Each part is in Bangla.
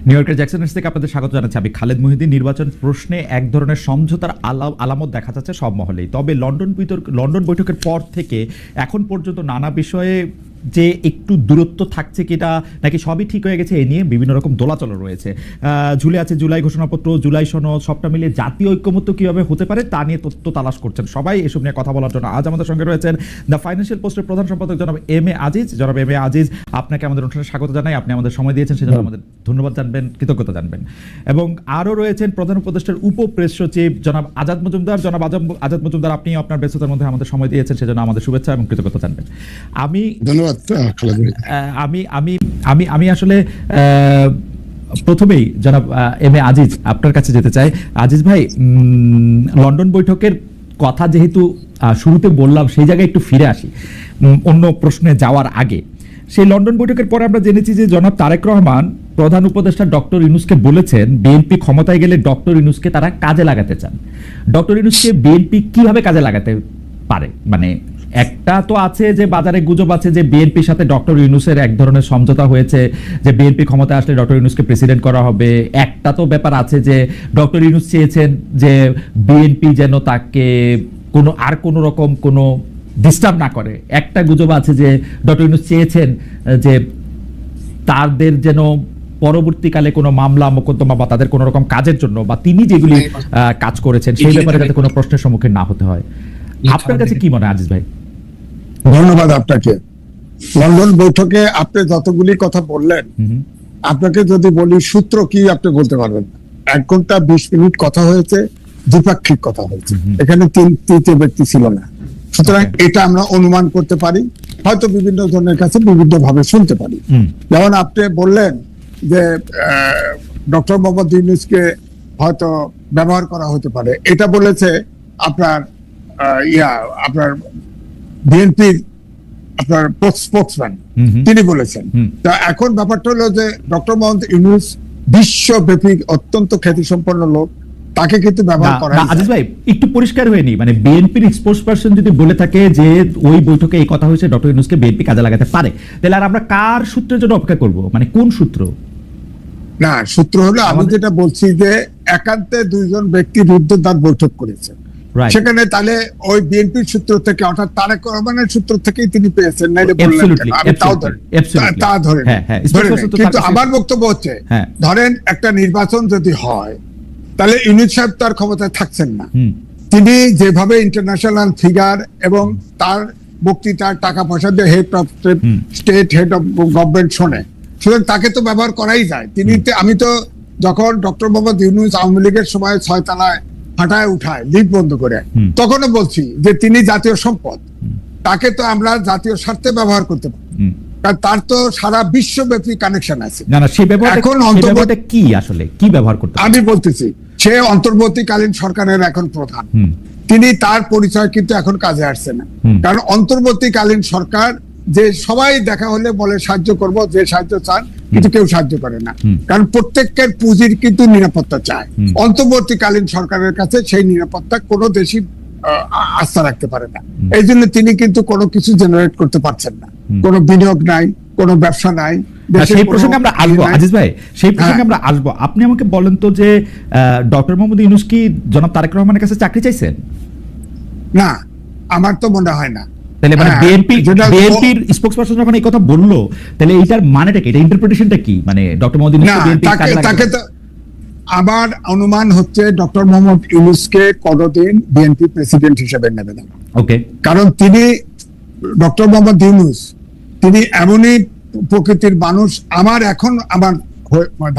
নিউ ইয়র্কের জ্যাকসন থেকে আপনাদের স্বাগত জানাচ্ছি। আমি খালেদ মহিউদ্দিন। নির্বাচন প্রশ্নে এক ধরনের সমঝোতার আলামত দেখা যাচ্ছে সব মহলেই, তবে লন্ডন বৈঠকের পর থেকে এখন পর্যন্ত নানা বিষয়ে যে একটু দূরত্ব থাকছে কিনা নাকি সবই ঠিক হয়ে গেছে, এ নিয়ে বিভিন্ন রকম দোলাচল রয়েছে। জুলাই ঘোষণাপত্র, জুলাই সনদ, সবটা মিলিয়ে জাতীয় ঐক্যমত্য কিভাবে হতে পারে তা নিয়ে তথ্য তালাশ করছেন সবাই। এসব নিয়ে কথা বলার জন্য আজ আমাদের সঙ্গে রয়েছেন দ্য ফাইন্যান্সিয়াল পোস্টের প্রধান সম্পাদক জনাব এম এ আজিজ। জনাব এম এ আজিজ, আপনাকে আমাদের অনুষ্ঠানে স্বাগত জানাই। আপনি আমাদের সময় দিয়েছেন, সেজন্য আমাদের ধন্যবাদ জানবেন, কৃতজ্ঞতা জানবেন। এবং আরও রয়েছেন প্রধান উপদেষ্টার উপপ্রেস সচিব জনাব আজাদ মজুমদার। জনাব আজাদ মজুমদার, আপনি আপনার ব্যস্ততার মধ্যে আমাদের সময় দিয়েছেন, সেজন্য আমাদের শুভেচ্ছা এবং কৃতজ্ঞতা জানবেন। আমি আসলে প্রথমেই জনাব এম এ আজিজ আপনার কাছে যেতে চাই। আজিজ ভাই, লন্ডন বৈঠকের কথা যেহেতু শুরুতে বললাম, সেই জায়গায় একটু ফিরে আসি অন্য প্রশ্নে যাওয়ার আগে। সেই লন্ডন বৈঠকের পরে আমরা জেনেছি যে জনাব তারেক রহমান প্রধান উপদেষ্টা ডক্টর ইউনূসকে বলেছেন বিএনপি ক্ষমতায় গেলে ডক্টর ইউনূসকে তারা কাজে লাগাতে চান। ডক্টর ইউনূসকে বিএনপি কিভাবে কাজে লাগাতে পারে? মানে একটা তো আছে যে বাজারে গুজব আছে যে বিএনপির সাথে ডক্টর ইউনূসের এক ধরনের সমঝোতা হয়েছে যে বিএনপি ক্ষমতায় আসলে ডক্টর ইউনূসকে প্রেসিডেন্ট করা হবে। একটা তো ব্যাপার আছে যে ডক্টর ইউনূস চেয়েছেন যে বিএনপি যেন তাকে কোনো রকম কোনো ডিস্টার্ব না করে। একটা গুজব আছে যে ডক্টর ইউনূস চেয়েছেন যে তাদের যেন পরবর্তীকালে কোনো মামলা মোকদ্দমা বা তাদের কোনো রকম কাজের জন্য বা তিনি যেগুলি কাজ করেছেন সেই ব্যাপারে যাতে কোনো প্রশ্নের সম্মুখীন না হতে হয়। আপনার কাছে কি মনে হয় আজিজ ভাই? ধন্যবাদ আপনাকে। লন্ডন বৈঠকে আপনি যতগুলি কথা বললেন, আপনাকে যদি বলি সূত্র কি আপনি বলতে পারবেন। 1 ঘন্টা 20 মিনিট কথা হয়েছে, দ্বিপাক্ষিক কথা হয়েছে, এখানে তৃতীয় ব্যক্তি ছিল না। সুতরাং এটা আমরা অনুমান করতে পারি, হয়তো বিভিন্ন জনের কাছে বিভিন্ন ভাবে শুনতে পারি। যেমন আপনি বললেন যে ডক্টর মোহাম্মদ ইউনূসকে হয়তো ব্যবহার করা হতে পারে, এটা বলেছে আপনার বিএনপির আপনার স্পোর্টসম্যান, তিনি বলেছেন। তা এখন ব্যাপারটা হলো যে ডক্টর মোহাম্মদ ইউনূস বিশ্বব্যাপী অত্যন্ত খ্যাতিসম্পন্ন লোক, তাকে কিন্তু ব্যবহার করা। আজিজ ভাই, একটু পরিষ্কার হয়ে নি, মানে বিএনপির স্পোর্টস পারসন যদি বলে থাকে যে ওই বৈঠকে এই কথা হয়েছে ডক্টর ইউনূসকে বিএনপি কাজে লাগাতে পারে, তাহলে আর আমরা কার সূত্রের জন্য অপেক্ষা করব? মানে কোন সূত্র? না, সূত্র হলো আমি যেটা বলছি যে একান্তে 2 জন ব্যক্তি রুদ্ধদ্বার বৈঠক করেছে, সেখানে তাহলে ওই বিএনপির সূত্র থেকে অর্থাৎ তারেক রহমানের সূত্র থেকেই তিনি পেয়েছেন। কিন্তু আমার বক্তব্য হচ্ছে, ধরেন একটা নির্বাচন যদি হয় তাহলে ইউনূস সাহেব তার ক্ষমতায় থাকছেন না। তিনি যেভাবে ইন্টারন্যাশনাল ফিগার এবং তার বক্তৃতার টাকা পয়সা দিয়ে head of state, head of government শোনে, সুতরাং তাকে তো ব্যবহার করাই যায়। তিনি আমি তো যখন ডক্টর মোহাম্মদ ইউনূস আওয়ামী লীগের সময় 6 তলায় হাঁটায় উঠায় লিফট বন্ধ করে, তখনও বলছি যে তিনি জাতীয় সম্পদ, তাকে তো আমরা জাতীয় স্বার্থে ব্যবহার করতে পারি, কারণ তার তো সারা বিশ্বব্যাপী কানেকশন আছে। এখন অন্তর্বর্তী কি আসলে কি ব্যবহার করতে আমি বলতেছি, সে অন্তর্বর্তীকালীন সরকারের এখন প্রধান, তিনি তার পরিচয় কিন্তু এখন কাজে আসছে না। কারণ অন্তর্বর্তীকালীন সরকার যে সবাই দেখা হলে বলে সাহায্য করব, যে সাহায্য চান, কিন্তু কেউ সাহায্য করে না, কারণ প্রত্যেকের পুঁজির কিন্তু নিরাপত্তা চায়। অন্তর্বর্তীকালীন সরকারের কাছে সেই নিরাপত্তা কোনো দেশই আস্থা রাখতে পারে না। এই জন্য তিনি কিন্তু কোনো কিছু জেনারেট করতে পারছেন না, কোনো বিনিয়োগ নাই, কোনো ব্যবসা নাই। সেই প্রসঙ্গে আমরা আসবো আজিজ ভাই, সেই প্রসঙ্গে আমরা আসবো। আপনি আমাকে বলেন তো যে ডক্টর মোহাম্মদ ইউনূস কি জনাব তারেক রহমানের কাছে চাকরি চাইছেন? না, আমার তো মনে হয় না। তাহলে মানে বিএনপির স্পোকসপারসন যখন এই কথা বললো, তাহলে এইটার মানেটা কি, এটা ইন্টারপ্রিটেশনটা কি? মানে ডক্টর মোহাম্মদ ইউনূস তাকে তো আমার অনুমান হচ্ছে ডক্টর মোহাম্মদ ইউনূসকে কোনদিন বিএনপি প্রেসিডেন্ট হিসেবে নেবে না। ওকে, কারণ তিনি ডক্টর মোহাম্মদ ইউনূস তিনি এমনই প্রকৃতির মানুষ, আমার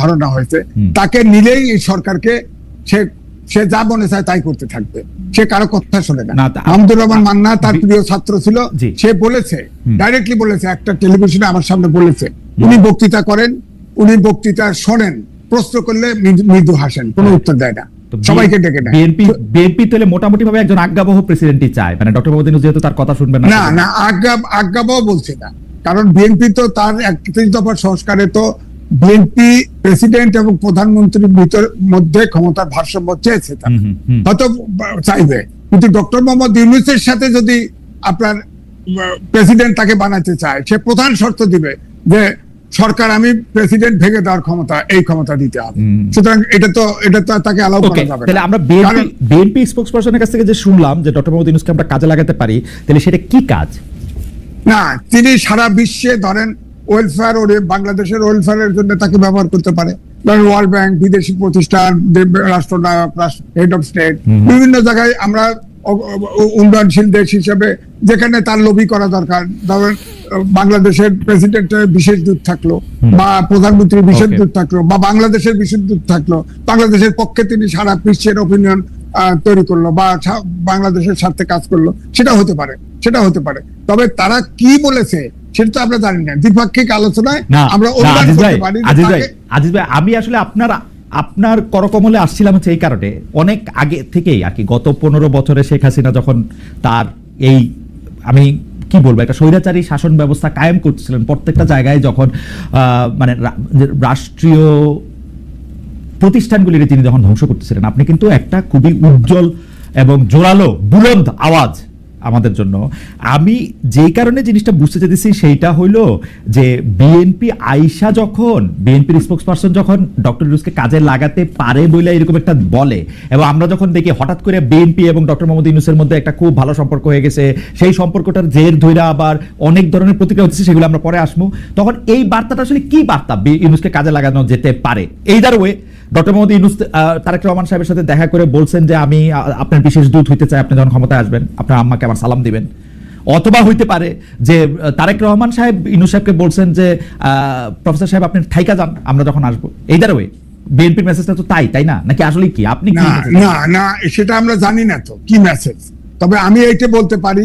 ধারণা হয়েছে তাকে নিলেই এই সরকারকে সে যা মনে চায় তাই করতে থাকবে, সে কারো কথা শোনে না। মাহমুদুর রহমান মান্না তার প্রিয় ছাত্র ছিল, সে বলেছে, ডাইরেক্টলি বলেছে, একটা টেলিভিশনে আমার সামনে বলেছে, উনি বক্তৃতা করেন, উনি বক্তৃতা শোনেন, প্রশ্ন করলে মৃদু হাসেন, কোনো উত্তর দেয় না, সবাইকে ডেকে নেয়। বিএনপি তাহলে মোটামুটি ভাবে একজন আজ্ঞাবহ প্রেসিডেন্টই চায়, মানে ডক্টর মোহাম্মদ ইউনূস যেহেতু তার কথা শুনবেন না। না, আজ্ঞাবহ বলছে না, কারণ বিএনপি তো তার 31 দফা সংস্কারে তো বিএনপি প্রেসিডেন্ট এবং প্রধানমন্ত্রীর মধ্যে ক্ষমতার ভারসাম্য চেয়েছে, হয়তো চাইবে, কিন্তু ডক্টর মোহাম্মদ ইউনূসের সাথে যদি আপনার প্রেসিডেন্ট তাকে বানাতে চায়, সে প্রধান শর্ত দিবে যে সরকার আমি প্রেসিডেন্ট ভেঙে দেওয়ার ক্ষমতা, এই ক্ষমতা দিতে হবে। সুতরাং এটা তো তাকে অ্যালাউ করা যাবে না। তাহলে আমরা বিএনপি স্পোকসপারসনের কাছ থেকে যে শুনলাম যে ডক্টর মোহাম্মদ ইউনূসকে আমরা কাজে লাগাতে পারি, তাহলে সেটা কি কাজ? না, তিনি সারা বিশ্বে ধরেন ওয়েলফেয়ার, বাংলাদেশের ওয়েলফেয়ারের জন্য তাকে ব্যবহার করতে পারে। ধরেন ওয়ার্ল্ড ব্যাংক, বিদেশি প্রতিষ্ঠান, রাষ্ট্রনায়ক, হেড অফ স্টেট, বিভিন্ন জায়গায় আমরা উন্নয়নশীল দেশ হিসেবে যেখানে তার লবি করা দরকার, ধরেন বাংলাদেশের প্রেসিডেন্টের বিশেষ দূত থাকলো বা প্রধানমন্ত্রীর বিশেষ দূত থাকলো বা বাংলাদেশের বিশেষ দূত থাকলো, বাংলাদেশের পক্ষে তিনি সারা বিশ্বের ওপিনিয়ন তৈরি করলো বা বাংলাদেশের স্বার্থে কাজ করলো, সেটা হতে পারে। তবে তারা কি বলেছে সেটা তো আমরা জানি না। দ্বিপাক্ষিক আলোচনায় আমরা অনুমান করতে পারি। আজিজ ভাই, আমি আসলে আপনার করকমলে আসছিলাম হচ্ছে এই কারণে, অনেক আগে থেকেই আর কি, গত 15 বছরে শেখ হাসিনা যখন তার এই, আমি কি বলবো, একটা স্বৈরাচারী শাসন ব্যবস্থা কায়েম করছিলেন প্রত্যেকটা জায়গায়, যখন মানে রাষ্ট্রীয় প্রতিষ্ঠানগুলির তিনি যখন ধ্বংস করতেছিলেন, আপনি কিন্তু একটা খুবই উজ্জ্বল এবং জোরালো বুলন্দ আওয়াজ আমাদের জন্য। আমি যেই কারণে জিনিসটা বুঝতে চাইতেছি সেইটা হইলো যে বিএনপি আইসা যখন, বিএনপির স্পোকসপারসন যখন ডক্টর ইউনূসকে কাজে লাগাতে পারে বলে এরকম একটা বলে, এবং আমরা যখন দেখি হঠাৎ করে বিএনপি এবং ডক্টর মোহাম্মদ ইউনূসের মধ্যে একটা খুব ভালো সম্পর্ক হয়ে গেছে, সেই সম্পর্কটার জের ধইরা আবার অনেক ধরনের প্রতিক্রিয়া হচ্ছে, সেগুলো আমরা পরে আসবো। তখন এই বার্তাটা আসলে কি বার্তা ইউনূসকে কাজে লাগানো যেতে পারে? Either way doctor Mohammad Yunus Tarique Rahman সাহেবের সাথে দেখা করে বলছেন যে আমি আপনার বিশেষ দূত হইতে চাই, আপনি যখন ক্ষমতায় আসবেন আপনার আম্মাকে আমার সালাম দিবেন। অথবা হইতে পারে যে তারেক রহমান সাহেব ইউনূস সাহেবকে বলছেন যে প্রফেসর সাহেব আপনি ঠাইকা যান আমরা যখন আসবো। এইদার ওয়ে বিএনপির মেসেজটা তো তাই না, নাকি আসলে কি আপনি না সেটা আমরা জানি না তো কি মেসেজ। তবে আমি এইটা বলতে পারি,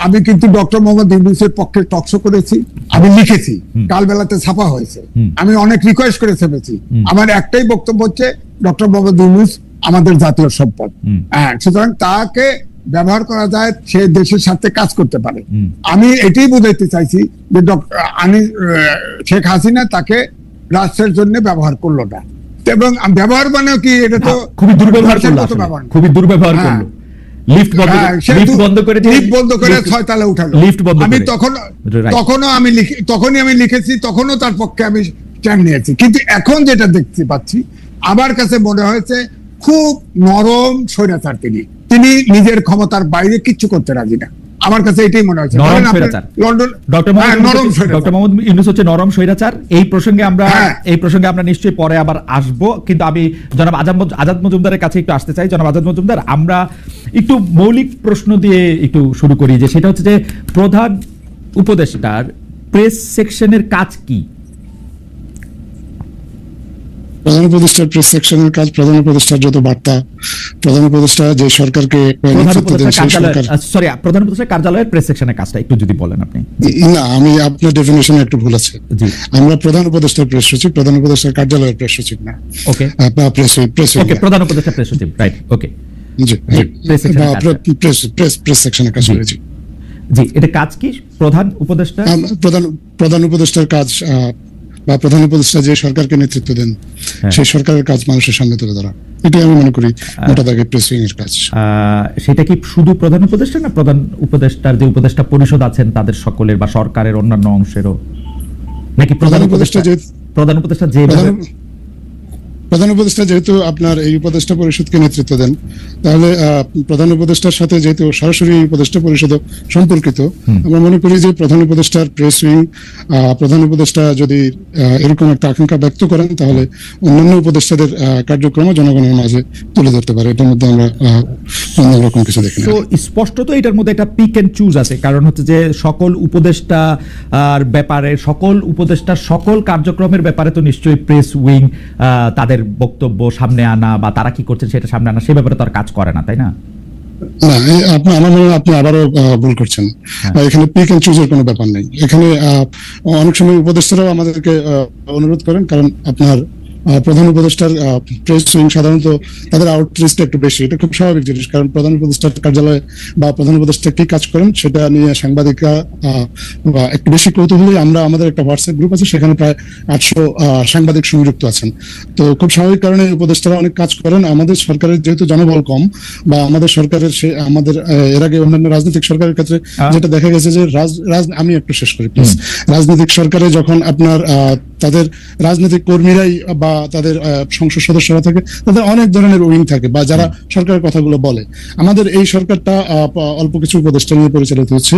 আমি কিন্তু ডক্টর মোহাম্মদ ইউনূসের পক্ষে টকশো করেছি, আমি লিখেছি, কালবেলাতে ছাপা হয়েছে, আমি অনেক রিকোয়েস্ট করে ছেপেছি। আমার একটাই বক্তব্য হচ্ছে ডক্টর মোহাম্মদ ইউনূস আমাদের জাতীয় সম্পদ, সুতরাং তাকে ব্যবহার করা যায়, সে দেশের সাথে কাজ করতে পারে। আমি এটাই বুঝাইতে চাইছি যে শেখ হাসিনা তাকে রাষ্ট্রের জন্য ব্যবহার করলো না, এবং ব্যবহার মানে কি, এটা তো খুবই দুর্ব্যবহার করলো। লিফট বন্ধ করে ছয়তলা উঠালো। আমি তখনই আমি লিখেছি, তখনও তার পক্ষে আমি স্ট্যান্ড নিয়েছি। কিন্তু এখন যেটা দেখতে পাচ্ছি, আমার কাছে মনে হয়েছে খুব নরম স্বৈরাচার। তিনি নিজের ক্ষমতার বাইরে কিচ্ছু করতে রাজি না, আমার কাছে এটাই মনে হচ্ছে। ডক্টর মোহাম্মদ ইউনূস হচ্ছে নরম স্বৈরাচার। এই প্রসঙ্গে আমরা নিশ্চয়ই পরে আবার আসবো, কিন্তু আমি জনাব আজাদ মজুমদারের কাছে একটু আসতে চাই। জনাব আজাদ মজুমদার, আমরা একটু মৌলিক প্রশ্ন দিয়ে একটু শুরু করি, যে সেটা হচ্ছে যে প্রধান উপদেষ্টার প্রেস সেকশনের কাজ কি? প্রধান উপদেষ্টার প্রেস সেকশনের কাজ, প্রধান উপদেষ্টার যত বার্তা, প্রধান উপদেষ্টা যে সরকারকে প্রধান উপদেষ্টার কার্যালয়ের প্রেস সেকশনের কাজটা একটু যদি বলেন আপনি। না, আমি আপনার ডেফিনিশনে একটু ভুল আছে। আমরা প্রধান উপদেষ্টার প্রেস সচিব, প্রধান উপদেষ্টার কার্যালয়ের প্রেস সচিব না। ওকে, প্রধান উপদেষ্টার প্রেস সচিব, রাইট, ওকে, জি, প্রেস সেকশনের কাজ করেছি। জি, এটা কাজ কি? প্রধান উপদেষ্টার কাজ বা প্রধান উপদেষ্টা যে সরকারকে নেতৃত্ব দেন, সেই সরকারের কাজ মানুষের সামনে তুলে ধরা, এটাই আমি মনে করি মোটা দাগে প্রেসিং এর কাজ। সেটা কি শুধু প্রধান উপদেষ্টা, না প্রধান উপদেষ্টার যে উপদেষ্টা পরিষদ আছেন তাদের সকলের বা সরকারের অন্যান্য অংশেরও, নাকি প্রধান উপদেষ্টা যে প্রধান উপদেষ্টা যেহেতু আপনার এই উপদেষ্টা পরিষদকে নেতৃত্ব দেন, তাহলে প্রধান উপদেষ্টার সাথে যেহেতু সরাসরি উপদেষ্টা পরিষদ সম্পর্কিত, আমরা মনে করি যে প্রধান উপদেষ্টার প্রেস উইং, প্রধান উপদেষ্টা যদি এরকম একটা আকাঙ্ক্ষা ব্যক্ত করেন, তাহলে অন্যান্য উপদেষ্টাদের কার্যক্রম জনগণের মাঝে তুলে ধরতে পারে। এটার মধ্যে আমরা অন্যরকম কিছু দেখি না। তো স্পষ্টত এটার মধ্যে একটা পিক এন্ড চুজ আছে, কারণ হচ্ছে যে সকল উপদেষ্টার ব্যাপারে, সকল উপদেষ্টার সকল কার্যক্রমের ব্যাপারে তো নিশ্চয়ই প্রেস উইং তাদের বক্তব্য সামনে আনা বা তারা কি করছেন সেটা সামনে আনা, সে ব্যাপারে তো আর কাজ করে না, তাই না? না, আমার মনে হয় আপনি আবারও ভুল করছেন। এখানে পিক এন্ড চুজের কোনো ব্যাপার নেই। এখানে অনেক সময় উপদেষ্টারাও আমাদেরকে অনুরোধ করেন, কারণ আপনার প্রধান উপদেষ্টার প্রেস উইং সাধারণত তাদের আউটরিচটা একটু বেশি, এটা খুব স্বাভাবিক জিনিস, কারণ প্রধান উপদেষ্টার কার্যালয়ে বা প্রধান উপদেষ্টা কি কাজ করেন সেটা নিয়ে সাংবাদিকরা একটু বেশি কৌতূহলী। আমরা আমাদের একটা হোয়াটসঅ্যাপ গ্রুপ আছে, সেখানে প্রায় 800 সাংবাদিক সংযুক্ত আছেন। তো খুব স্বাভাবিক কারণে উপদেষ্টারা অনেক কাজ করেন। আমাদের সরকারের যেহেতু জনবল কম, বা আমাদের সরকারের আমাদের এর আগে অন্যান্য রাজনৈতিক সরকারের ক্ষেত্রে যেটা দেখা গেছে যে আমি একটু শেষ করি প্লিজ। রাজনৈতিক সরকারে যখন আপনার তাদের রাজনৈতিক কর্মীরাই বা তাদের সংসদ সদস্যরা থাকে, তাদের অনেক ধরনের উইং থাকে বা যারা সরকারের কথাগুলো বলে। আমাদের এই সরকারটা অল্প কিছু উপদেষ্টা নিয়ে পরিচালিত হচ্ছে।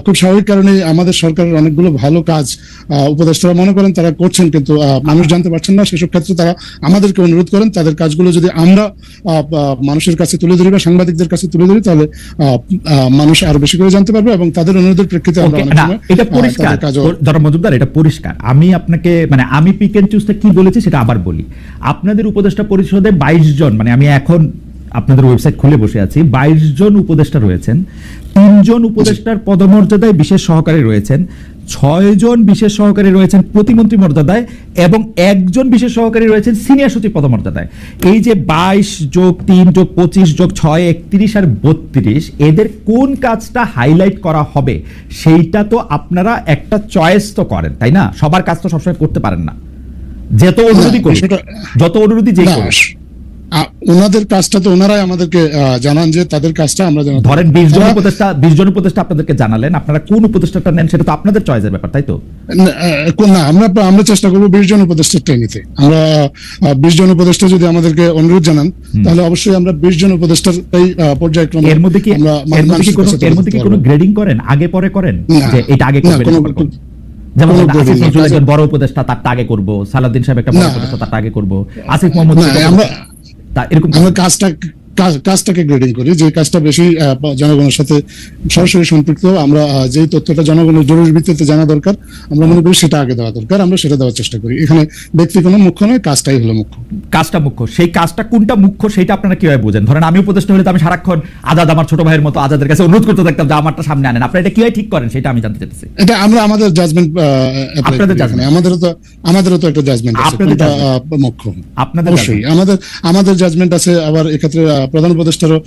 খুব স্বাভাবিক কারণে আমাদের সরকারের অনেকগুলো ভালো কাজ উপদেষ্টারা মনে করেন তারা করছেন, কিন্তু মানুষ জানতে পারছেন না। সেসব ক্ষেত্রে তারা আমাদেরকে অনুরোধ করেন তাদের কাজগুলো যদি আমরা মানুষের কাছে তুলে ধরি বা সাংবাদিকদের কাছে তুলে ধরি, তাহলে মানুষ আরো বেশি করে জানতে পারবে এবং তাদের অনুরোধের প্রেক্ষিতে আমরা অনেক সময় এটা পরিষ্কার। ধরো মজুমদার, এটা পরিষ্কার। আমি আপনাকে মানে আমি পিক এন্ড চুজটা কি বলেছি সেটা আবার বলি। আপনাদের উপদেষ্টা পরিষদে 22 জন, মানে আমি এখন আপনাদের ওয়েবসাইট খুলে বসে আছি, 22 জন উপদেষ্টা রয়েছেন। 3 জন উপদেষ্টার পদমর্যাদায় বিশেষ সহকারী রয়েছেন, 6 জন বিশেষ সহকারী রয়েছেন প্রতিমন্ত্রী মর্যাদায় এবং 1 জন বিশেষ সহকারী রয়েছেন সিনিয়র সচিব পদমর্যাদায়। এই যে 22 যোগ 3 যোগ 25 যোগ 6 31 আর 32, এদের কোন কাজটা হাইলাইট করা হবে সেইটা তো আপনারা একটা চয়েস তো করেন, তাই না? সবার কাজ তো সবসময় করতে পারেন না, যত অনুরোধই করি, যত অনুরোধই যে করি। ওনাদের কাজটা তো ওনারাই আমাদেরকে জানান যে তাদের কাজটা আমরা জানাই। ধরেন 20 জন উপদেষ্টা আপনাদেরকে জানালেন, আপনারা কোন উপদেষ্টাটা নেন সেটা তো আপনাদের চয়েসের ব্যাপার, তাই তো? না, আমরা চেষ্টা করবো 20 জন উপদেষ্টাটাই নিতে। আমরা 20 জন উপদেষ্টা যদি আমাদেরকে অনুরোধ জানান, তাহলে অবশ্যই আমরা 20 জন উপদেষ্টাটাই পর্যায়ক্রমে। এর মধ্যে কি কোনো গ্রেডিং করেন, আগে পরে করেন, যে এটা আগে করবেন? যেমন আসিফ নজরুল একজন বড় উপদেষ্টা, তারটা আগে করব, সালাউদ্দিন সাহেব একটা বড় উপদেষ্টা, তারটা আগে করব, আসিফ মোহাম্মদ এরকম আমরা কাজটাকে গ্রেডিং করি, যে কাজটা বেশি জনগণের সাথে সরাসরি সম্পৃক্ত, আমরা যেই তথ্যটা জনগণের জরুরি ভিত্তিতে জানা দরকার আমরা মনে করি সেটা আগে দেওয়া দরকার, আমরা সেটা দেওয়ার চেষ্টা করি। এখানে ব্যক্তি কোনো মুখ্য নয়, কাজটাই হলো মুখ্য। কাজটা মুখ্য। সেই কাজটা কোনটা মুখ্য সেটা আপনারা কিভাবে বোঝেন? ধরেন আমি উপদেষ্টা হলে তো আমি সারাক্ষণ আজাদ, আমার ছোট ভাইয়ের মতো আজাদের কাছে অনুরোধ করতে থাকতাম যে আমারটা সামনে আনেন। আপনারা এটা কিভাবে ঠিক করেন সেটা আমি জানতে চাইতেছি। এটা আমরা আমাদের জাজমেন্ট, আপনাদের জাজমেন্ট, আমাদেরও তো একটা জাজমেন্ট আছে, এটা মুখ্য। আপনাদের অবশ্যই আমাদের জাজমেন্ট আছে। আবার এক্ষেত্রে প্রধান উপদেষ্টারও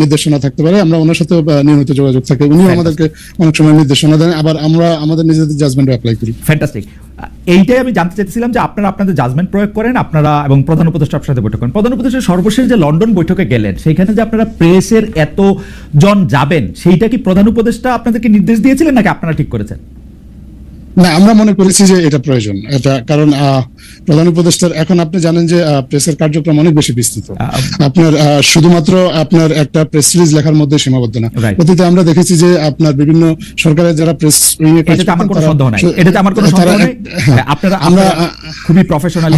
নির্দেশনা থাকতে পারে, আমরা ওনার সাথে নিয়মিত যোগাযোগ থাকে, উনিও আমাদেরকে অনেক সময় নির্দেশনা দেন, আবার আমরা আমাদের নিজেদের জাজমেন্ট অ্যাপ্লাই করি। ফ্যান্টাস্টিক। এইটাই আমি জানতে চাইছিলাম যে আপনারা আপনাদের জাজমেন্ট প্রয়োগ করেন, আপনারা এবং প্রধান উপদেষ্টার সাথে বৈঠক করেন। প্রধান উপদেষ্টা সর্বশেষ যে লন্ডন বৈঠকে গেলেন, সেখানে যে আপনারা প্রেসের এত জন যাবেন, সেইটা কি প্রধান উপদেষ্টা আপনাদেরকে নির্দেশ দিয়েছিলেন নাকি আপনারা ঠিক করেছেন? না, আমরা মনে করেছি যে এটা প্রয়োজন, এটা কারণ প্রধান উপদেষ্টার এখন আপনি জানেন যে প্রেসের কার্যক্রম অনেক বেশি বিস্তৃত। আপনার শুধুমাত্র আপনার একটা প্রেস রিলিজ লেখার মধ্যে সীমাবদ্ধ না। অতীতে আমরা দেখেছি যে আপনার বিভিন্ন সরকারের যারা প্রেস উইং এ কাজ করতেন, এটাতে আমার কোনো সন্দেহ নাই, এটাতে আমার কোনো সন্দেহ নাই। আপনারা খুবই প্রফেশনাল।